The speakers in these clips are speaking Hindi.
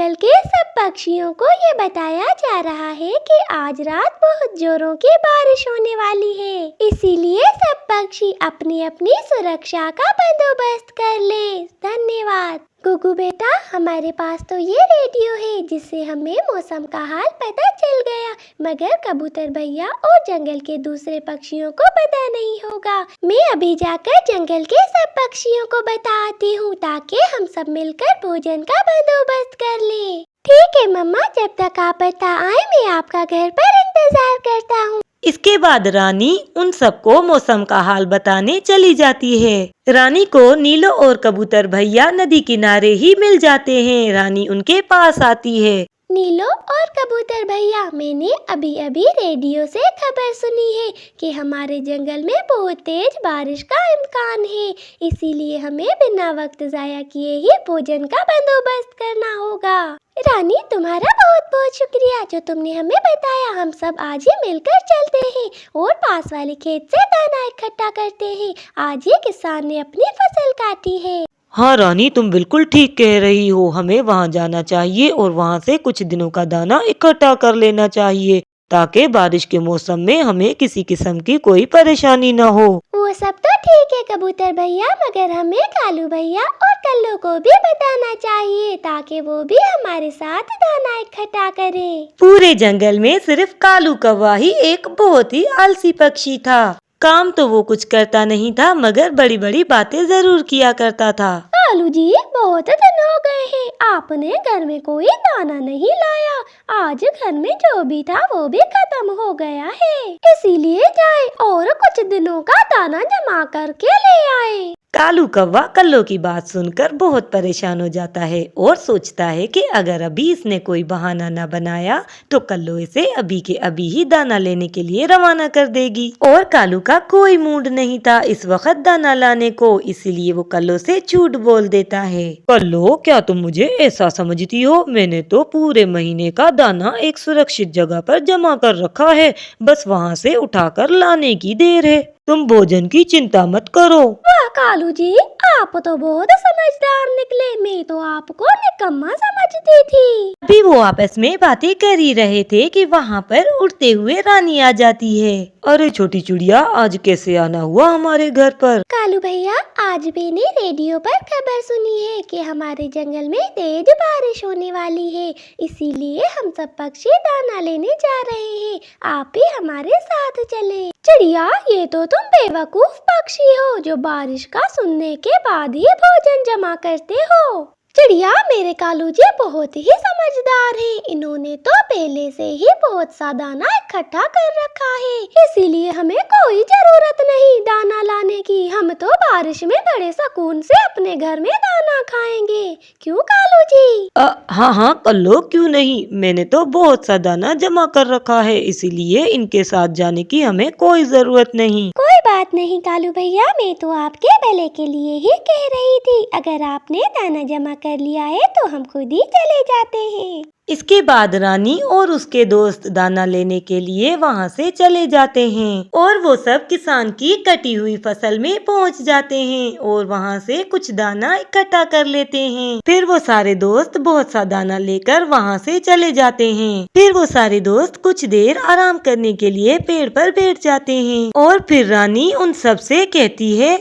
जंगल के सब पक्षियों को ये बताया जा रहा है कि आज रात बहुत जोरों की बारिश होने वाली है, इसीलिए सब पक्षी अपनी अपनी सुरक्षा का बंदोबस्त कर ले। धन्यवाद। गुगु बेटा, हमारे पास तो ये रेडियो है जिससे हमें मौसम का हाल पता चल गया, मगर कबूतर भैया और जंगल के दूसरे पक्षियों को पता नहीं होगा। मैं अभी जाकर जंगल के सब पक्षियों को बताती हूँ ताकि हम सब मिलकर भोजन का बंदोबस्त कर लें। ठीक है मम्मा, जब तक आप बता आए मैं आपका घर पर इंतजार करता हूँ। इसके बाद रानी उन सबको मौसम का हाल बताने चली जाती है। रानी को नीलो और कबूतर भैया नदी किनारे ही मिल जाते हैं। रानी उनके पास आती है। नीलो और कबूतर भैया, मैंने अभी अभी रेडियो से खबर सुनी है कि हमारे जंगल में बहुत तेज बारिश का इम्कान है, इसीलिए हमें बिना वक्त जाया किए ही भोजन का बंदोबस्त करना होगा। रानी, तुम्हारा बहुत बहुत शुक्रिया जो तुमने हमें बताया। हम सब आज ही मिलकर चलते हैं और पास वाले खेत से दाना इकट्ठा करते हैं। आज ही किसान ने अपनी फसल काटी है। हाँ रानी, तुम बिल्कुल ठीक कह रही हो। हमें वहाँ जाना चाहिए और वहाँ से कुछ दिनों का दाना इकट्ठा कर लेना चाहिए ताकि बारिश के मौसम में हमें किसी किस्म की कोई परेशानी न हो। वो सब तो ठीक है कबूतर भैया, मगर हमें कालू भैया और कल्लू को भी बताना चाहिए ताकि वो भी हमारे साथ दाना इकट्ठा करे। पूरे जंगल में सिर्फ कालू कौवा ही एक बहुत ही आलसी पक्षी था। काम तो वो कुछ करता नहीं था, मगर बड़ी बड़ी बातें जरूर किया करता था। कालू जी, बहुत दिन हो गए हैं, आपने घर में कोई दाना नहीं लाया। आज घर में जो भी था वो भी खत्म हो गया है, इसीलिए जाए और कुछ दिनों का दाना जमा करके ले आए। कालू कौवा कल्लो की बात सुनकर बहुत परेशान हो जाता है और सोचता है कि अगर अभी इसने कोई बहाना न बनाया तो कल्लो इसे अभी के अभी ही दाना लेने के लिए रवाना कर देगी। और कालू का कोई मूड नहीं था इस वक्त दाना लाने को, इसीलिए वो कल्लो से झूठ बोल देता है। कल्लो, क्या तुम मुझे ऐसा समझती हो? मैंने तो पूरे महीने का दाना एक सुरक्षित जगह पर जमा कर रखा है, बस वहाँ से उठाकर लाने की देर है। तुम भोजन की चिंता मत करो। वाह कालू जी, आप तो बहुत समझदार निकले, मैं तो आपको निकम्मा समझती थी। अभी वो आपस में बातें कर ही रहे थे कि वहाँ पर उड़ते हुए रानी आ जाती है। अरे छोटी चिड़िया, आज कैसे आना हुआ हमारे घर पर? कालू भैया, आज मैंने रेडियो पर खबर सुनी है कि हमारे जंगल में तेज बारिश होने वाली है, इसीलिए हम सब पक्षी दाना लेने जा रहे हैं। आप भी हमारे साथ चले। चिड़िया, ये तो तुम बेवकूफ पक्षी हो जो बारिश का सुनने के बाद ही भोजन जमा करते हो। चिड़िया, मेरे कालू जी बहुत ही समझदार हैं, इन्होंने तो पहले से ही बहुत सा दाना इकट्ठा कर रखा है, इसीलिए हमें कोई जरूरत नहीं दाना लाने की। हम तो बारिश में बड़े सुकून से अपने घर में दाना खाएंगे, क्यों कालू जी? हाँ हाँ कल्लो, क्यों नहीं, मैंने तो बहुत सा दाना जमा कर रखा है, इसीलिए इनके साथ जाने की हमें कोई जरूरत नहीं। कोई बात नहीं कालू भैया, मैं तो आपके भले के लिए ही कह रही थी। अगर आपने दाना जमा कर लिया है तो हम खुद ही चले जाते हैं। इसके बाद रानी और उसके दोस्त दाना लेने के लिए वहाँ से चले जाते हैं और वो सब किसान की कटी हुई फसल में पहुँच जाते हैं और वहाँ से कुछ दाना इकट्ठा कर लेते हैं। फिर वो सारे दोस्त बहुत सा दाना लेकर वहाँ से चले जाते हैं। फिर वो सारे दोस्त कुछ देर आराम करने के लिए पेड़ पर बैठ जाते हैं और फिर रानी उन सब से कहती है,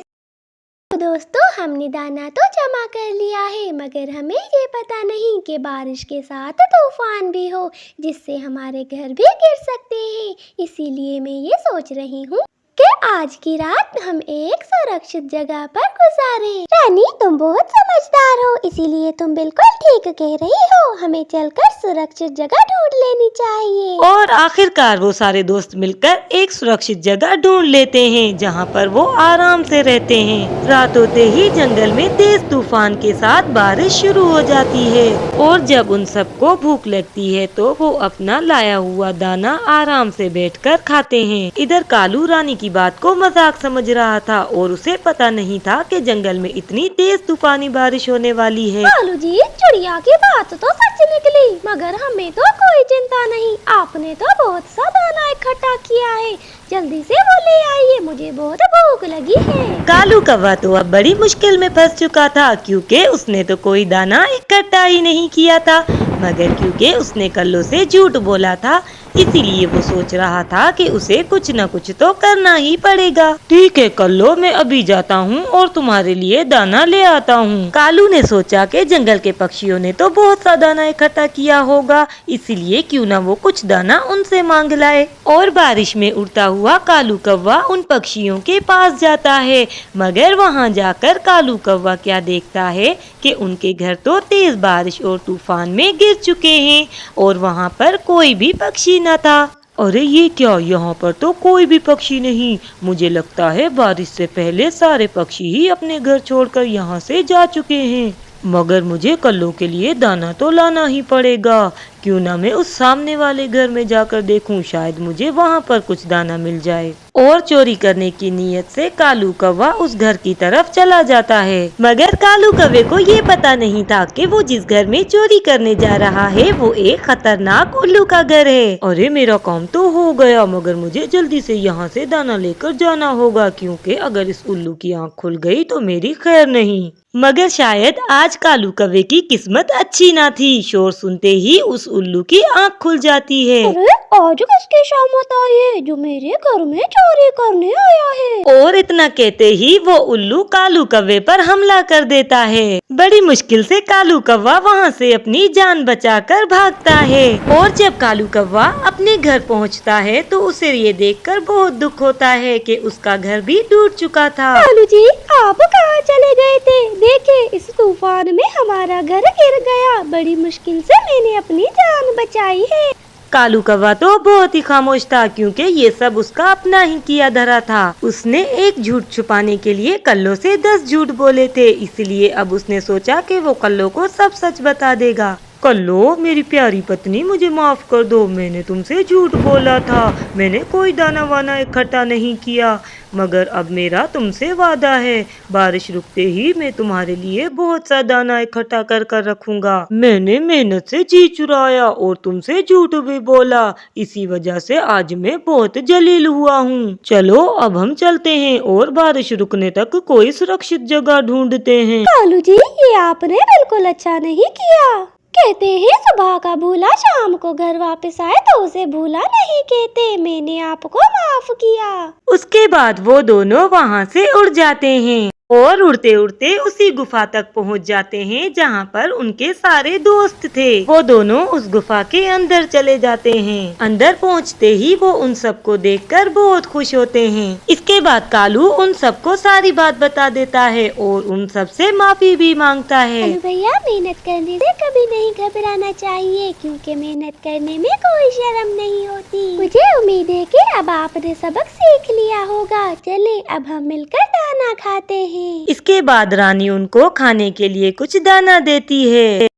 दोस्तों, हमने दाना तो जमा कर लिया है, मगर हमें ये पता नहीं कि बारिश के साथ तूफान भी हो जिससे हमारे घर भी गिर सकते हैं। इसीलिए मैं ये सोच रही हूँ कि आज की रात हम एक सुरक्षित जगह पर गुजारें। रानी, तुम बहुत समझदार हो, इसीलिए तुम बिल्कुल ठीक कह रही हो। हमें चलकर सुरक्षित जगह ढूंढ लेनी चाहिए। और आखिरकार वो सारे दोस्त मिलकर एक सुरक्षित जगह ढूंढ लेते हैं जहाँ पर वो आराम से रहते हैं। रात होते ही जंगल में तेज तूफान के साथ बारिश शुरू हो जाती है और जब उन सबको भूख लगती है तो वो अपना लाया हुआ दाना आराम से बैठकर खाते हैं। इधर कालू रानी की बात बात को मजाक समझ रहा था और उसे पता नहीं था कि जंगल में इतनी तेज तूफानी बारिश होने वाली है। कालू जी, चिड़िया की बात तो सच निकली, मगर हमें तो कोई चिंता नहीं। आपने तो बहुत सा दाना इकट्ठा किया है, जल्दी से वो ले आइए, मुझे बहुत भूख लगी है। कालू कौवा तो अब बड़ी मुश्किल में फंस चुका था, क्योंकि उसने तो कोई दाना इकट्ठा ही नहीं किया था, मगर क्योंकि उसने कल्लो से झूठ बोला था, इसीलिए वो सोच रहा था कि उसे कुछ न कुछ तो करना ही पड़ेगा। ठीक है कल्लो, मैं अभी जाता हूँ और तुम्हारे लिए दाना ले आता हूँ। कालू ने सोचा कि जंगल के पक्षियों ने तो बहुत सा दाना इकट्ठा किया होगा, इसीलिए क्यों न वो कुछ दाना उनसे मांग लाए। और बारिश में उड़ता हुआ कालू कौवा उन पक्षियों के पास जाता है, मगर वहाँ जाकर कालू कौवा क्या देखता है कि उनके घर तो तेज बारिश और तूफान में गिर चुके हैं और वहाँ पर कोई भी पक्षी न था। अरे ये क्या, यहाँ पर तो कोई भी पक्षी नहीं। मुझे लगता है बारिश से पहले सारे पक्षी ही अपने घर छोड़कर यहाँ से जा चुके हैं, मगर मुझे कल्लो के लिए दाना तो लाना ही पड़ेगा। क्यों ना मैं उस सामने वाले घर में जाकर देखूं, शायद मुझे वहाँ पर कुछ दाना मिल जाए। और चोरी करने की नीयत से कालू कौवा उस घर की तरफ चला जाता है, मगर कालू कौवे को ये पता नहीं था कि वो जिस घर में चोरी करने जा रहा है वो एक खतरनाक उल्लू का घर है। अरे मेरा काम तो हो गया, मगर मुझे जल्दी से यहाँ से दाना लेकर जाना होगा, क्योंकि अगर इस उल्लू की आँख खुल गई तो मेरी खैर नहीं। मगर शायद आज कालू कौवे की किस्मत अच्छी ना थी, शोर सुनते ही उस उल्लू की आँख खुल जाती है। अरे आज किसकी शामत आई है जो मेरे घर में चोरी करने आया है? और इतना कहते ही वो उल्लू कालू कौवे पर हमला कर देता है। बड़ी मुश्किल से कालू कौवा वहाँ से अपनी जान बचाकर भागता है। और जब कालू कौवा अपने घर पहुँचता है तो उसे ये देखकर बहुत दुख होता है कि उसका घर भी टूट चुका था। कालू जी, आप कहाँ चले गए थे? देखिए, इस तूफान में हमारा घर गिर गया, बड़ी मुश्किल से मैंने अपनी जान बचाई है। कालू कौवा तो बहुत ही खामोश था, क्योंकि ये सब उसका अपना ही किया धरा था। उसने एक झूठ छुपाने के लिए कल्लो से 10 झूठ बोले थे, इसलिए अब उसने सोचा कि वो कल्लो को सब सच बता देगा। कल्लो मेरी प्यारी पत्नी, मुझे माफ कर दो, मैंने तुमसे झूठ बोला था, मैंने कोई दाना वाना इकट्ठा नहीं किया, मगर अब मेरा तुमसे वादा है, बारिश रुकते ही मैं तुम्हारे लिए बहुत सा दाना इकट्ठा कर कर रखूंगा। मैंने मेहनत से जी चुराया और तुमसे झूठ भी बोला, इसी वजह से आज मैं बहुत जलील हुआ हूँ। चलो अब हम चलते हैं और बारिश रुकने तक कोई सुरक्षित जगह ढूंढते हैं। कालू जी, ये आपने बिल्कुल अच्छा नहीं किया। कहते हैं सुबह का भूला शाम को घर वापस आए तो उसे भूला नहीं कहते। मैंने आपको माफ किया। उसके बाद वो दोनों वहाँ से उड़ जाते हैं और उड़ते उड़ते उसी गुफा तक पहुँच जाते हैं जहाँ पर उनके सारे दोस्त थे। वो दोनों उस गुफा के अंदर चले जाते हैं। अंदर पहुँचते ही वो उन सबको देखकर बहुत खुश होते हैं। इसके बाद कालू उन सबको सारी बात बता देता है और उन सबसे माफी भी मांगता है। कालू भैया, मेहनत करने से कभी नहीं घबराना चाहिए, क्योंकि मेहनत करने में कोई शर्म नहीं होती। मुझे उम्मीद है कि अब आपने सबक सीख लिया होगा। चले अब हम मिलकर दाना खाते हैं। इसके बाद रानी उनको खाने के लिए कुछ दाना देती है।